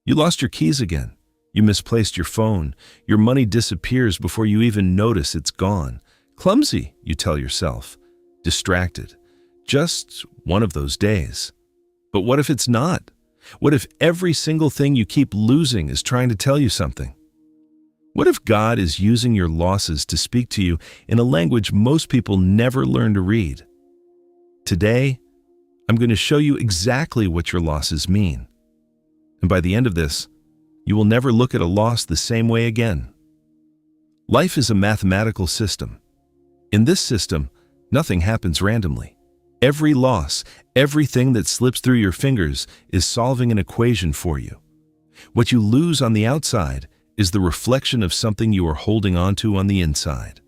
You lost your keys again. You misplaced your phone. Your money disappears before you even notice it's gone. Clumsy, you tell yourself. Distracted. Just one of those days. But what if it's not? What if every single thing you keep losing is trying to tell you something? What if God is using your losses to speak to you in a language most people never learn to read? Today, I'm going to show you exactly what your losses mean. And by the end of this, you will never look at a loss the same way again. Life is a mathematical system. In this system, nothing happens randomly. Every loss, everything that slips through your fingers is solving an equation for you. What you lose on the outside is the reflection of something you are holding onto on the inside.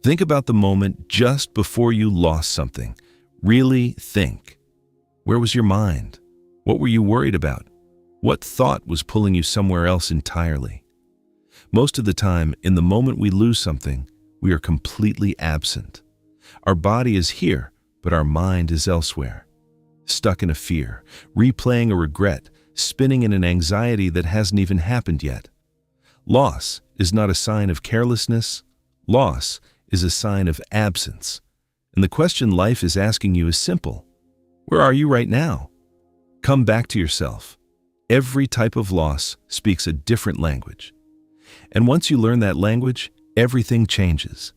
Think about the moment just before you lost something. Really think. Where was your mind? What were you worried about? What thought was pulling you somewhere else entirely? Most of the time, in the moment we lose something, we are completely absent. Our body is here, but our mind is elsewhere. Stuck in a fear, replaying a regret, spinning in an anxiety that hasn't even happened yet. Loss is not a sign of carelessness. Loss is a sign of absence. And the question life is asking you is simple. Where are you right now? Come back to yourself. Every type of loss speaks a different language. And once you learn that language, everything changes.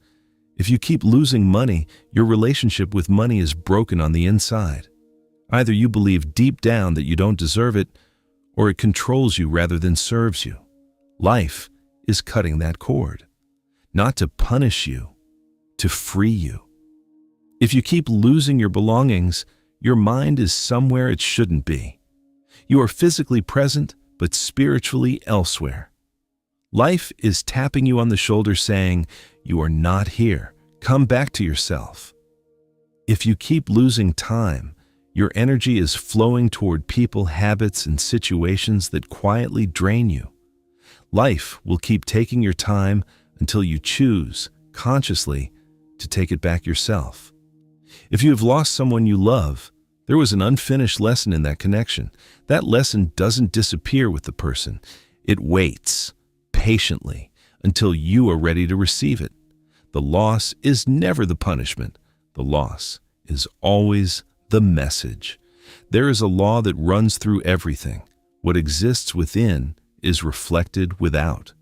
If you keep losing money, your relationship with money is broken on the inside. Either you believe deep down that you don't deserve it, or it controls you rather than serves you. Life is cutting that cord, not to punish you, to free you. If you keep losing your belongings, your mind is somewhere it shouldn't be. You are physically present, but spiritually elsewhere. Life is tapping you on the shoulder saying, you are not here. Come back to yourself. If you keep losing time, your energy is flowing toward people, habits, and situations that quietly drain you. Life will keep taking your time until you choose, consciously, to take it back yourself. If you have lost someone you love, there was an unfinished lesson in that connection. That lesson doesn't disappear with the person. It waits patiently until you are ready to receive it. The loss is never the punishment. The loss is always the message. There is a law that runs through everything. What exists within is reflected without.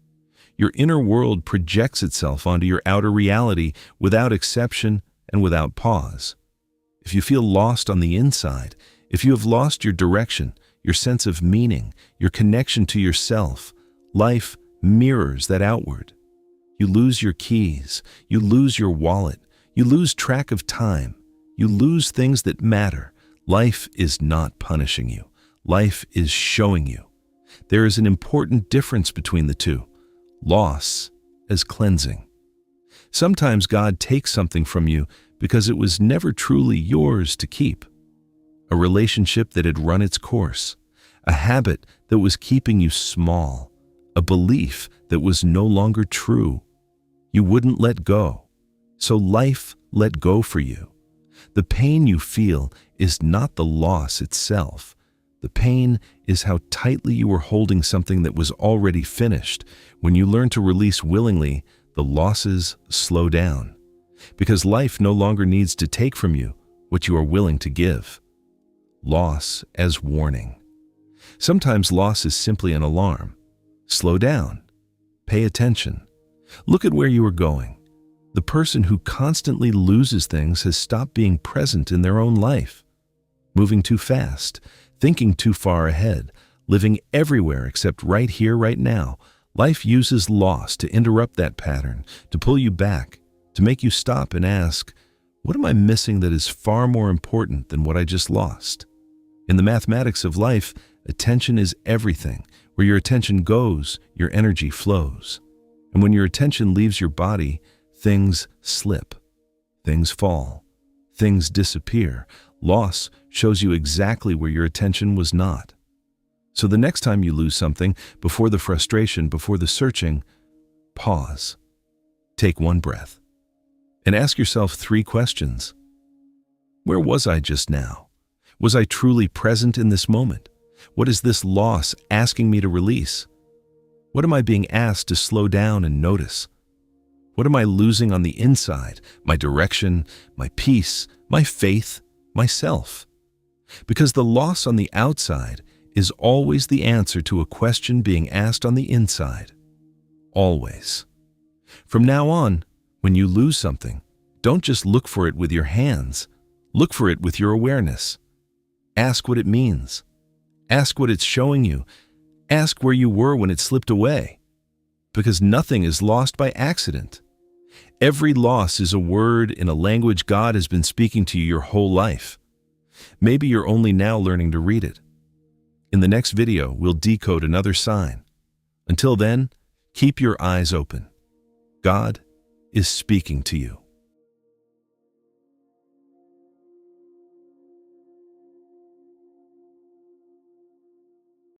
Your inner world projects itself onto your outer reality without exception and without pause. If you feel lost on the inside, if you have lost your direction, your sense of meaning, your connection to yourself, life mirrors that outward. You lose your keys, you lose your wallet, you lose track of time, you lose things that matter. Life is not punishing you. Life is showing you. There is an important difference between the two. Loss as cleansing. Sometimes God takes something from you because it was never truly yours to keep. A relationship that had run its course, a habit that was keeping you small, a belief that was no longer true. You wouldn't let go, so life let go for you. The pain you feel is not the loss itself. The pain is how tightly you were holding something that was already finished. When you learn to release willingly, the losses slow down, because life no longer needs to take from you what you are willing to give. Loss as warning. Sometimes loss is simply an alarm. Slow down. Pay attention. Look at where you are going. The person who constantly loses things has stopped being present in their own life. Moving too fast, thinking too far ahead, living everywhere except right here, right now. Life uses loss to interrupt that pattern, to pull you back, to make you stop and ask, what am I missing that is far more important than what I just lost? In the mathematics of life, attention is everything. Where your attention goes, your energy flows. And when your attention leaves your body, things slip, things fall, things disappear. Loss shows you exactly where your attention was not. So the next time you lose something, before the frustration, before the searching, pause. Take one breath and ask yourself 3 questions. Where was I just now? Was I truly present in this moment? What is this loss asking me to release? What am I being asked to slow down and notice? What am I losing on the inside? My direction, my peace, my faith, myself? Because the loss on the outside is always the answer to a question being asked on the inside. Always. From now on, when you lose something, don't just look for it with your hands. Look for it with your awareness. Ask what it means. Ask what it's showing you. Ask where you were when it slipped away. Because nothing is lost by accident. Every loss is a word in a language God has been speaking to you your whole life. Maybe you're only now learning to read it. In the next video, we'll decode another sign. Until then, keep your eyes open. God is speaking to you.